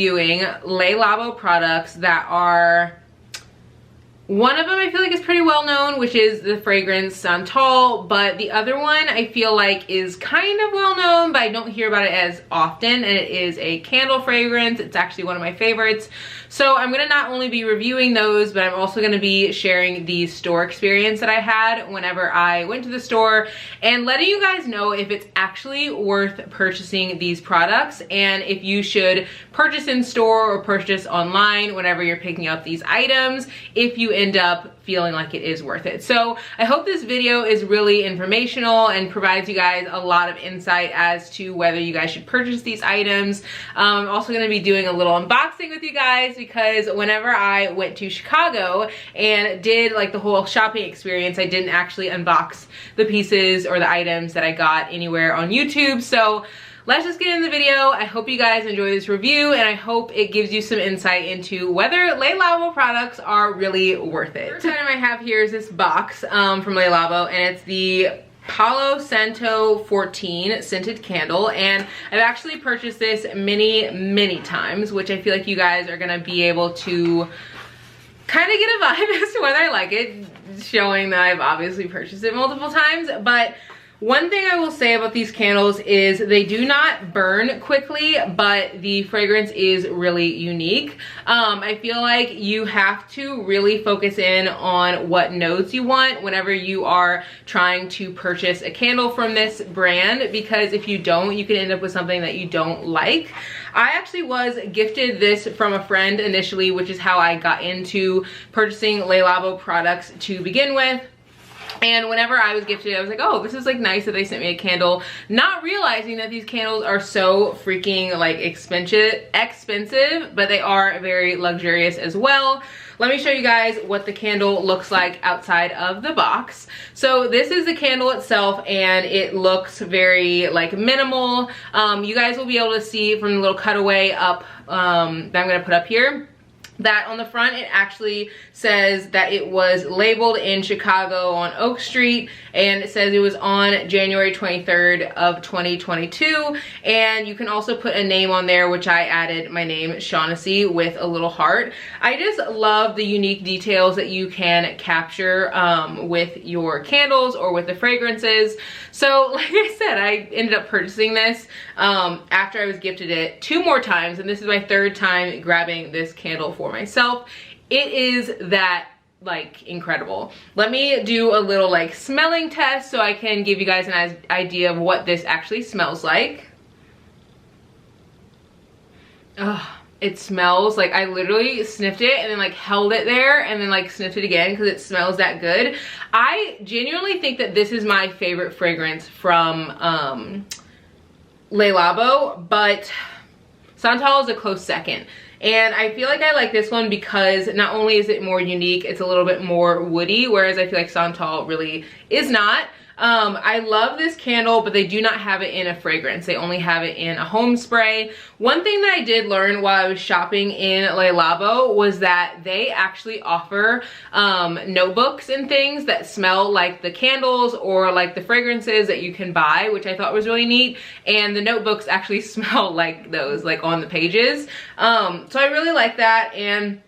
reviewing Labo products that are, one of them I feel like is pretty well known, which is the fragrance Santal, but the other one I feel like is kind of well known, but I don't hear about it as often, and it is a candle fragrance. It's actually one of my favorites. So I'm gonna not only be reviewing those, but I'm also gonna be sharing the store experience that I had whenever I went to the store and letting you guys know if it's actually worth purchasing these products and if you should purchase in store or purchase online whenever you're picking up these items, if you end up feeling like it is worth it. So I hope this video is really informational and provides you guys a lot of insight as to whether you guys should purchase these items. I'm also going to be doing a little unboxing with you guys because whenever I went to Chicago and did like the whole shopping experience, I didn't actually unbox the pieces or the items that I got anywhere on YouTube. So let's just get in the video. I hope you guys enjoy this review and I hope it gives you some insight into whether Labo products are really worth it. The first item I have here is this box from Labo, and it's the Palo Santo 14 scented candle, and I've actually purchased this many times, which I feel like you guys are gonna be able to kind of get a vibe as to whether I like it, showing that I've obviously purchased it multiple times. But one thing I will say about these candles is they do not burn quickly, but the fragrance is really unique. I feel like you have to really focus in on what notes you want whenever you are trying to purchase a candle from this brand, because if you don't, you can end up with something that you don't like. I actually was gifted this from a friend initially, which is how I got into purchasing Labo products to begin with. And whenever I was gifted, I was like, oh, this is like nice that they sent me a candle, not realizing that these candles are so freaking like expensive, but they are very luxurious as well. Let me show you guys what the candle looks like outside of the box. So this is the candle itself, and it looks very like minimal. You guys will be able to see from the little cutaway up that I'm gonna put up here, that on the front it actually says that it was labeled in Chicago on Oak Street, and it says it was on January 23rd of 2022, and you can also put a name on there, which I added my name, Shaughnessy, with a little heart. I just love the unique details that you can capture with your candles or with the fragrances. So like I said, I ended up purchasing this after I was gifted it 2 more times, and this is my 3rd time grabbing this candle for myself. It is that like incredible. Let me do a little like smelling test so I can give you guys an idea of what this actually smells like. It smells like, I literally sniffed it and then like held it there and then like sniffed it again because it smells that good. I genuinely think that this is my favorite fragrance from Labo, but Santal is a close second. And I feel like I like this one because not only is it more unique, it's a little bit more woody, whereas I feel like Santal really is not. I love this candle, but they do not have it in a fragrance. They only have it in a home spray. One thing that I did learn while I was shopping in Labo was that they actually offer notebooks and things that smell like the candles or like the fragrances that you can buy, which I thought was really neat. And the notebooks actually smell like those, like on the pages. So I really like that, and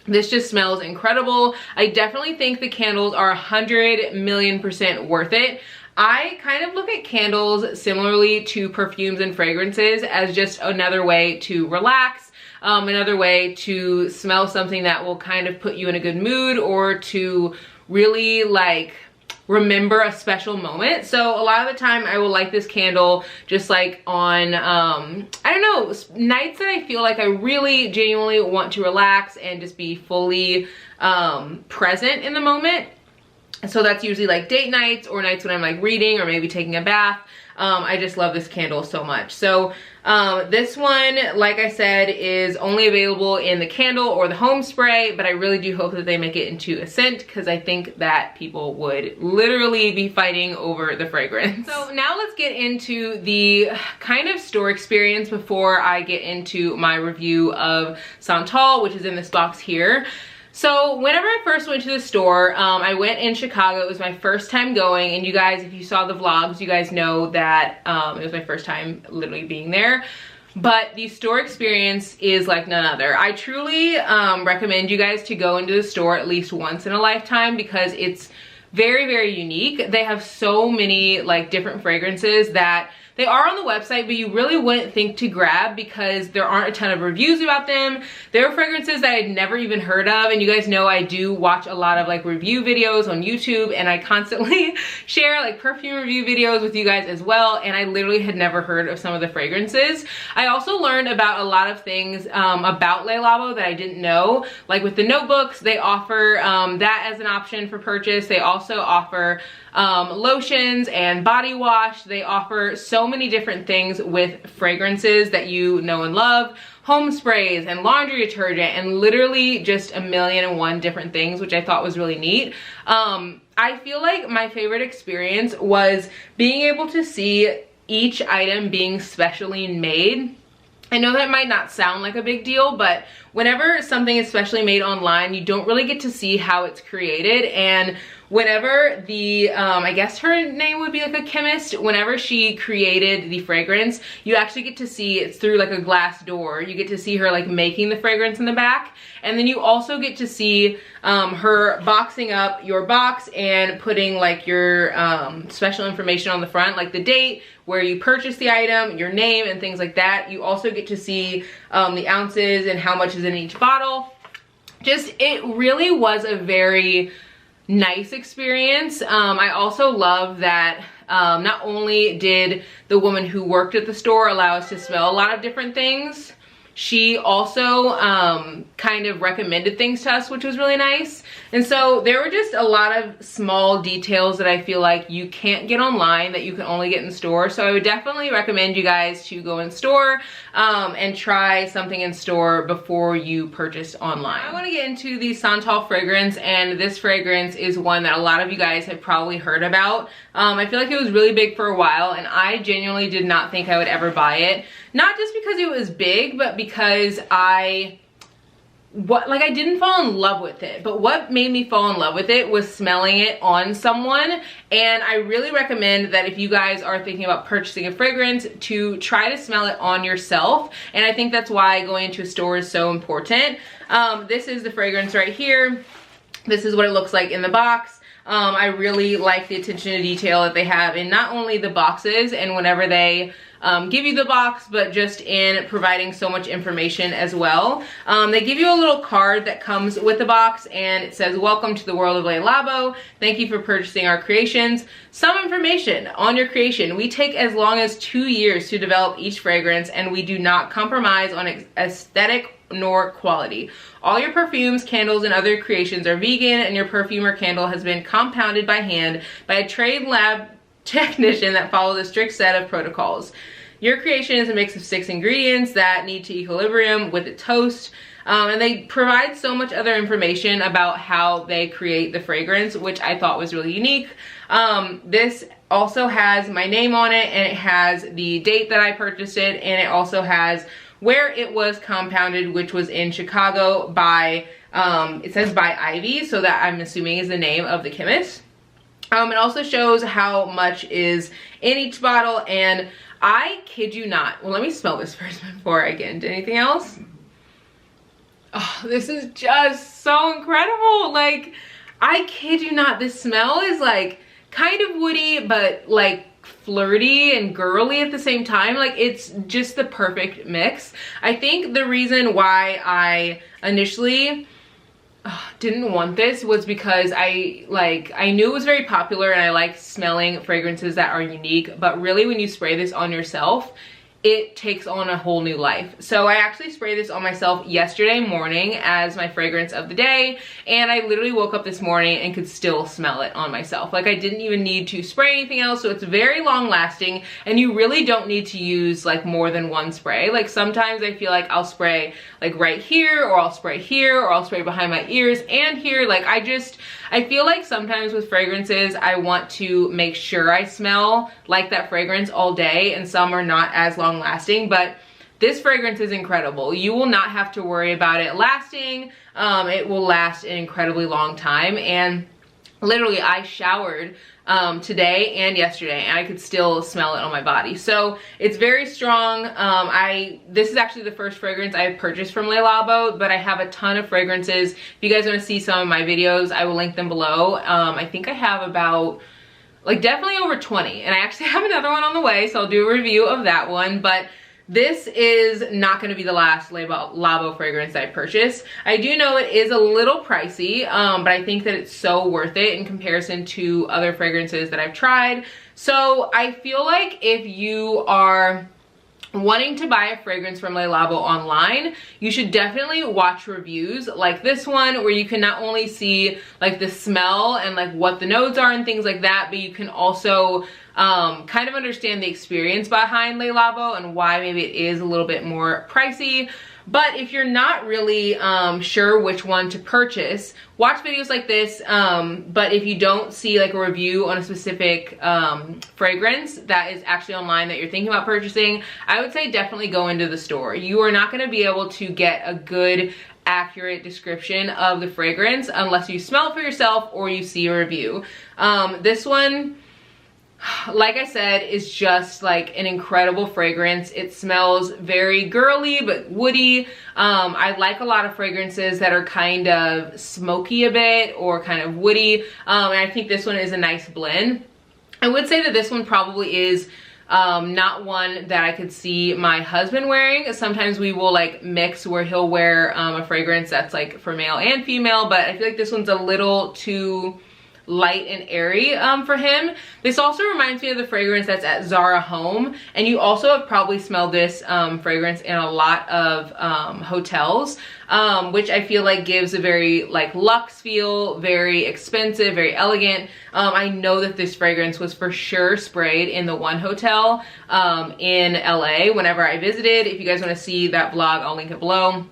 this just smells incredible. I definitely think the candles are 100,000,000% worth it. I kind of look at candles similarly to perfumes and fragrances as just another way to relax, another way to smell something that will kind of put you in a good mood or to really like remember a special moment. So a lot of the time I will light this candle just like on I don't know, nights that I feel like I really genuinely want to relax and just be fully present in the moment. So that's usually like date nights or nights when I'm like reading or maybe taking a bath. I just love this candle so much. So this one, like I said, is only available in the candle or the home spray, but I really do hope that they make it into a scent because I think that people would literally be fighting over the fragrance. So now let's get into the kind of store experience before I get into my review of Santal, which is in this box here. So whenever I first went to the store, I went in Chicago. It was my first time going, and you guys, if you saw the vlogs, you guys know that it was my first time literally being there. but the store experience is like none other. I truly recommend you guys to go into the store at least once in a lifetime because it's very, very unique. They have so many like different fragrances that they are on the website, but you really wouldn't think to grab because there aren't a ton of reviews about them. There are fragrances that I'd never even heard of, and you guys know I do watch a lot of like review videos on YouTube, and I constantly share like perfume review videos with you guys as well, and I literally had never heard of some of the fragrances. I also learned about a lot of things about Le Labo that I didn't know. Like with the notebooks, they offer that as an option for purchase. They also offer lotions and body wash. They offer so many different things with fragrances that you know and love, home sprays and laundry detergent, and literally just a million and one different things, which I thought was really neat. I feel like my favorite experience was being able to see each item being specially made. I know that might not sound like a big deal, but whenever something is specially made online, you don't really get to see how it's created. And whenever the, I guess her name would be like a chemist, whenever she created the fragrance, you actually get to see it's through like a glass door. You get to see her like making the fragrance in the back. And then you also get to see her boxing up your box and putting like your special information on the front, like the date, where you purchased the item, your name, and things like that. You also get to see the ounces and how much is in each bottle. Just, it really was a very nice experience. I also love that not only did the woman who worked at the store allow us to smell a lot of different things, she also kind of recommended things to us, which was really nice. And so there were just a lot of small details that I feel like you can't get online that you can only get in store. So I would definitely recommend you guys to go in store and try something in store before you purchase online. I want to get into the Santol fragrance, and this fragrance is one that a lot of you guys have probably heard about. I feel like it was really big for a while, and I genuinely did not think I would ever buy it. Not just because it was big, but because I didn't fall in love with it. But what made me fall in love with it was smelling it on someone. And I really recommend that if you guys are thinking about purchasing a fragrance, to try to smell it on yourself. And I think that's why going into a store is so important. This is the fragrance right here. This is what it looks like in the box. I really like the attention to detail that they have in not only the boxes and whenever they give you the box, but just in providing so much information as well. They give you a little card that comes with the box, and it says, "Welcome to the world of Le Labo. Thank you for purchasing our creations. Some information on your creation. We take as long as 2 years to develop each fragrance, and we do not compromise on aesthetic nor quality. All your perfumes, candles, and other creations are vegan, and your perfume or candle has been compounded by hand by a trained lab technician that follows a strict set of protocols. Your creation is a mix of 6 ingredients that need to equilibrium with the toast." And they provide so much other information about how they create the fragrance, which I thought was really unique. This also has my name on it, and it has the date that I purchased it, and it also has where it was compounded, which was in Chicago by, it says by Ivy, so that I'm assuming is the name of the chemist. It also shows how much is in each bottle, and I kid you not. Well, let me smell this first before I get into anything else. Oh, this is just so incredible. Like, I kid you not, this smell is like kind of woody, but like flirty and girly at the same time. Like, it's just the perfect mix. I think the reason why I initially didn't want this was because I knew it was very popular, and I like smelling fragrances that are unique, but really when you spray this on yourself, it takes on a whole new life. So I actually sprayed this on myself yesterday morning as my fragrance of the day, and I literally woke up this morning and could still smell it on myself. Like, I didn't even need to spray anything else, so it's very long lasting, and you really don't need to use like more than one spray. Like, sometimes I feel like I'll spray like right here, or I'll spray here, or I'll spray behind my ears and here. Like, I feel like sometimes with fragrances, I want to make sure I smell like that fragrance all day, and some are not as long lasting, but this fragrance is incredible. You will not have to worry about it lasting. It will last an incredibly long time, and literally I showered today and yesterday and I could still smell it on my body. So it's very strong. This is actually the first fragrance I've purchased from Le Labo, but I have a ton of fragrances. If you guys want to see some of my videos, I will link them below. I think I have about like definitely over 20, and I actually have another one on the way, so I'll do a review of that one. But this is not going to be the last Le Labo fragrance I purchase. I do know it is a little pricey, but I think that it's so worth it in comparison to other fragrances that I've tried. So I feel like if you are wanting to buy a fragrance from Le Labo online, you should definitely watch reviews like this one, where you can not only see like the smell and like what the notes are and things like that, but you can also kind of understand the experience behind Le Labo and why maybe it is a little bit more pricey. But if you're not really sure which one to purchase, watch videos like this. But if you don't see like a review on a specific fragrance that is actually online that you're thinking about purchasing, I would say definitely go into the store. You are not going to be able to get a good, accurate description of the fragrance unless you smell it for yourself or you see a review. This one, like I said, is just like an incredible fragrance. It smells very girly but woody. I like a lot of fragrances that are kind of smoky a bit or kind of woody, and I think this one is a nice blend. I would say that this one probably is not one that I could see my husband wearing. Sometimes we will like mix where he'll wear a fragrance that's like for male and female, but I feel like this one's a little too light and airy for him. This also reminds me of the fragrance that's at Zara Home, and you also have probably smelled this fragrance in a lot of hotels, which I feel like gives a very like luxe feel, very expensive, very elegant. I know that this fragrance was for sure sprayed in the one hotel in LA whenever I visited. If you guys want to see that vlog, I'll link it below.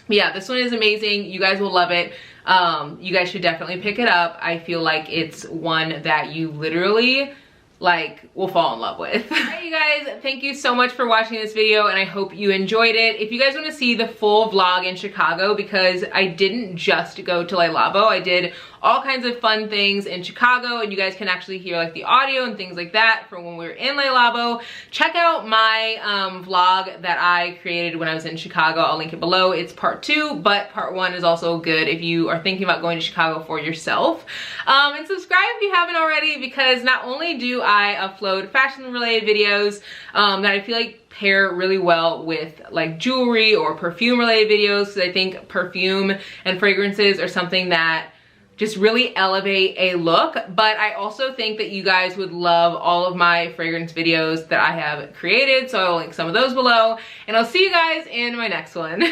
But yeah, this one is amazing. You guys will love it. You guys should definitely pick it up. I feel like it's one that you literally like will fall in love with. Alright, you guys, thank you so much for watching this video, and I hope you enjoyed it. If you guys want to see the full vlog in Chicago, because I didn't just go to Le Labo, I did all kinds of fun things in Chicago, and you guys can actually hear like the audio and things like that from when we were in Le Labo. Check out my vlog that I created when I was in Chicago. I'll link it below. It's part 2, but part 1 is also good if you are thinking about going to Chicago for yourself. And subscribe if you haven't already, because not only do I upload fashion related videos that I feel like pair really well with like jewelry or perfume related videos, because I think perfume and fragrances are something that just really elevate a look, but I also think that you guys would love all of my fragrance videos that I have created, so I'll link some of those below, and I'll see you guys in my next one.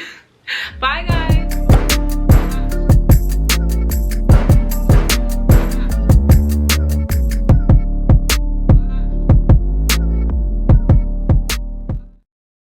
Bye guys!